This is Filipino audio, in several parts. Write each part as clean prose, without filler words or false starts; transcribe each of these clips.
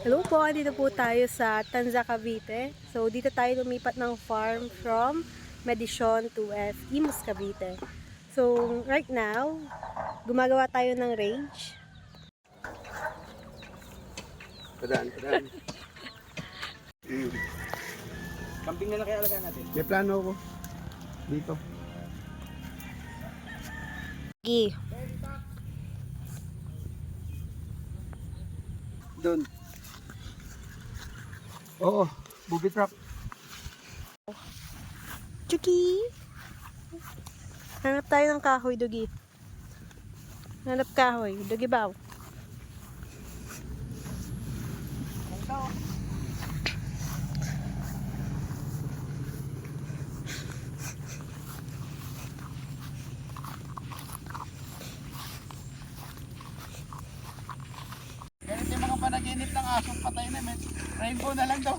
Hello po, dito po tayo sa Tanza, Cavite. So, dito tayo lumipat ng farm from Medisyon to Imus, Cavite. So, right now, gumagawa tayo ng range. Padaan. Camping na lang kaya alagaan natin. May plano ako. Dito. Gi. Doon. Oo. Booby trap. Chuki! Hanap tayo ng kahoy, Dugi. Hanap kahoy. Dugi baw. Ganit yung mga panaginip ng asong patay na, men. Rainbow na lang daw.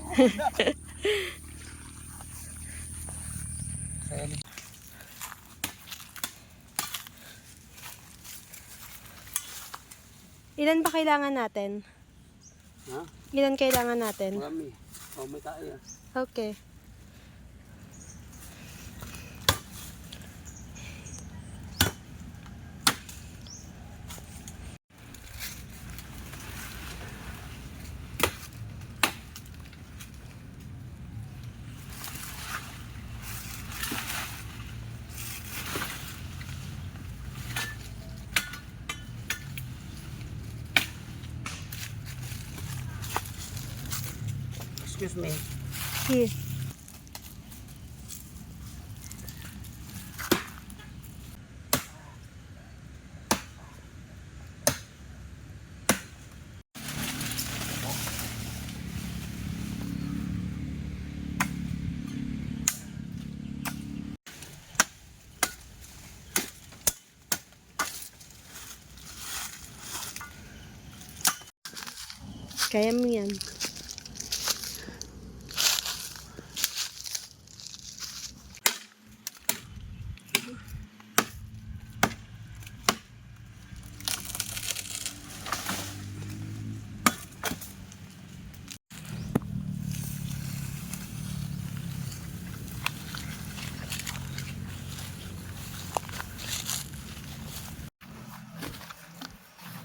Ilan ba kailangan natin? Ha? Ilan kailangan natin? Marami. Oh, may tayo. Okay. Excuse me. Here. Kaya mo yan.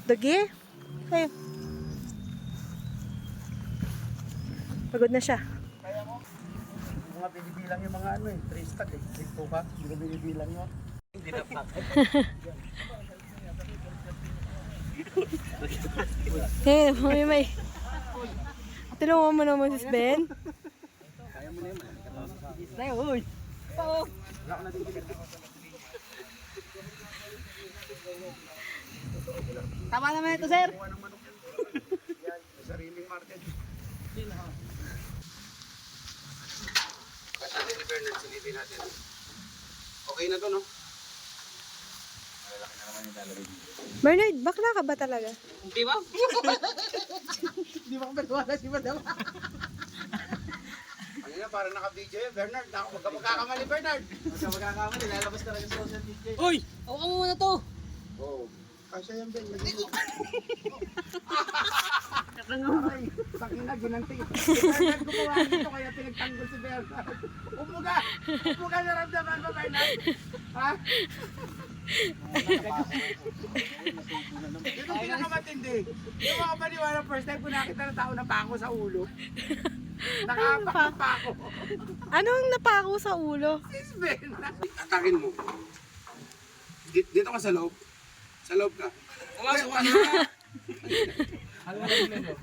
Dugi? Tayo. Pagod na siya. Kaya mo. Mga binibilang yung mga ano eh. 3 stack eh. 3 ka. Hindi ko binibilang yun. Hindi na pa. Hey, may. Tulungan mo naman si Ben. Kaya mo na yun. Tayo, uy. Wala ko na din bilang. Tama naman ito, sir. Kuha ng manok yan. Yan. Sa sariling market. At natin ni Bernard, silipin natin. Okay na to, no? Malalaki na naman yung lalagay dito. Bernard, bakla ka ba talaga? Hindi ba? Hindi ba kapatwala si Madam? Kanina parang naka-video yun, Bernard. Huwag ka magkakamali, Bernard. Huwag ka magkakamali, lalabas talaga sa social media. Uy! Hawakan mo muna to. Oo. Kasya yan, Ben. Ay, Sakina, ginanti. Si Bernard gumawa dito, kaya pinagtanggol si Bernard. Umuga! Umuga naramdaman mo, Bernard. Ha? Ito pinakamatindi. Yung mga paniwala, first time ko nakita ng tao na pako sa ulo. Nakapako pa ako. Anong napako sa ulo? Sis Ben. Atakin mo. Dito ka sa loob. Sa loob ka.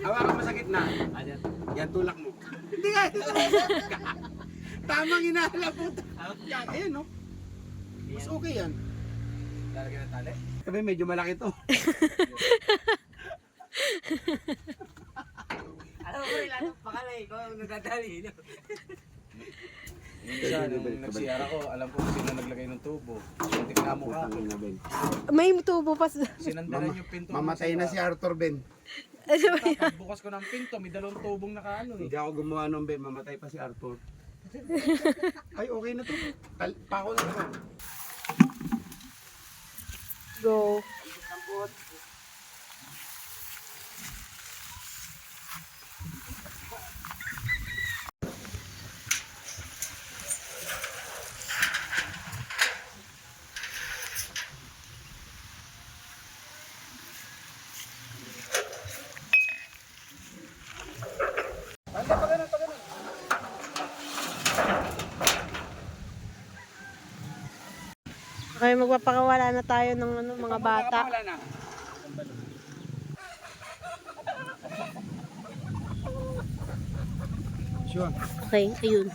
Hawakan mo sa gitna. Yan, tulak mo. Hindi nga. Tamang inahala po. Yan, ayan no. Mas okay yan. lalagyan ng tali. Sabi medyo malaki to. Alam ko rin, lahat pakalay ko ang nadadali. Minsan, nung nag-CR ako, alam ko kung sino naglagay ng tubo. Tingnan mo ka. May tubo pa. Sinandalan yung pinto. Mamatay na si Arthur Ben. Bukas ko ng pinto, may dalawang tubong nakaano eh. Hindi ako gumawa ng Ben, mamatay pa si Arthur. Ay, okay na to. Pako na to. Go. Ay, magpapakawala na tayo ng ano, mga bata. Wala na. Sure. Okay, ayun.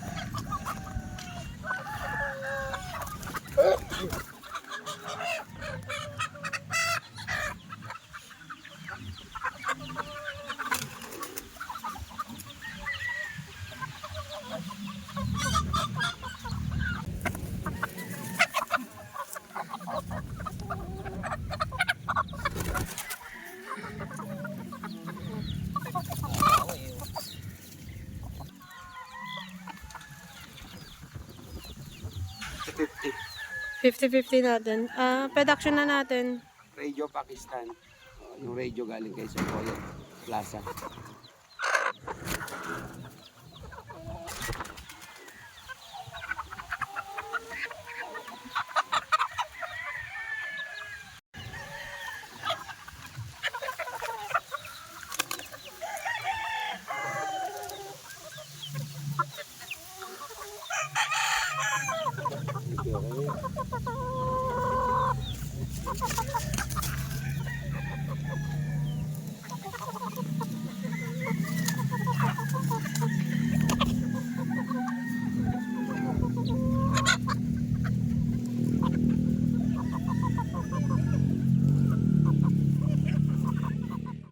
$50. 50-50 natin. Production na natin. Radio Pakistan. Yung radio galing kay Sokoyo Plaza. Okay.